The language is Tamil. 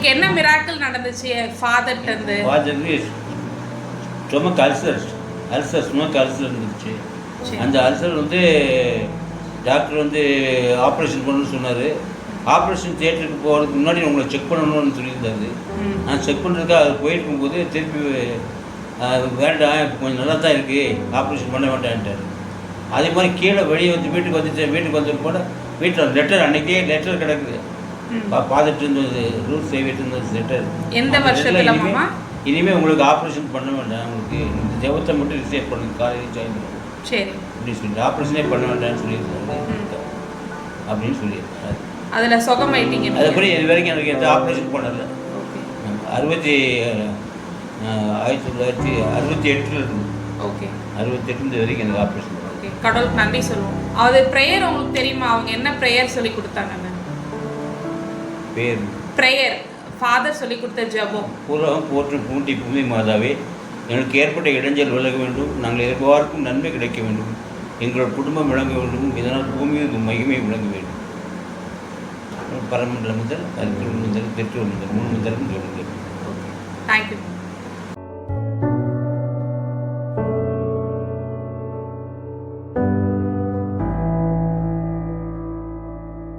உங்களுக்கு என்ன மிராக்கிள் நடந்துச்சு ஃபாதர்ட்ட இருந்து? ஃபாதருக்கு ஸ்டொமக் அல்சர் ஸ்டொமக் அல்சர் இருந்துச்சு. அந்த அல்சர் வந்து டாக்டர் வந்து ஆப்ரேஷன் பண்ணணும்னு சொன்னார். ஆப்ரேஷன் தியேட்டருக்கு போகிறதுக்கு முன்னாடி உங்களை செக் பண்ணணும்னு சொல்லியிருந்தாரு. நான் செக் பண்ணுறதுக்காக அது போயிருக்கும்போது திருப்பி வேண்டாம் இப்போ கொஞ்சம் நல்லா தான் இருக்குது, ஆப்ரேஷன் பண்ண வேண்டான்ட்டார். அதே மாதிரி கீழே வெளியே வந்து வீட்டுக்கு வந்து கூட வீட்டில் லெட்டர் அன்றைக்கே லெட்டர் கிடக்குது. பார்த்துட்டு இருந்தது ரூல்ஸ் செய்விட்டு இருந்தது லெட்டர். எந்த வருஷத்துல இனிமேல் உங்களுக்கு ஆப்ரேஷன் பண்ண வேண்டாம், உங்களுக்கு இந்த ஜெபத்தை மட்டும் ரிசீவ் பண்ணுங்க, காலையில் ஜாயின் பண்ணுங்க சரி அப்படின்னு சொல்லி ஆப்ரேஷனே பண்ண வேண்டாம்னு சொல்லியிருக்காரு அப்படின்னு சொல்லியிருக்காரு. அதில் சுகமாயிட்டீங்க? அதுபடி இது வரைக்கும் எனக்கு எந்த ஆப்ரேஷன் பண்ணலை. 1968 இருக்குது. ஓகே 68 வரைக்கும் எனக்கு ஆப்ரேஷன். ஓகே கடவுளுக்கு நன்றி சொல்லுவோம். அது ப்ரேயர் உங்களுக்கு தெரியுமா? அவங்க என்ன ப்ரேயர் சொல்லி கொடுத்தாங்கன்னு? ப்ரேயர் ஃபாதர் சொல்லி கொடுத்த ஜெபம். பூர்வம் போற்று பூண்டி பூமி மாதாவே, எங்களுக்கு ஏற்பட்ட இடைஞ்சல் விலக வேண்டும், நாங்கள் எதிர்பார்க்கும் நன்மை கிடைக்க வேண்டும், எங்களோட குடும்பம் விளங்க வேண்டும், இதனால் பூமியின் மகிமை விளங்க வேண்டும். பரமண்டலம் முதல் அருள் முதல் திருத்தூர் முதல் 3 முதலும் சொல்லுங்கள். தேங்க்யூ.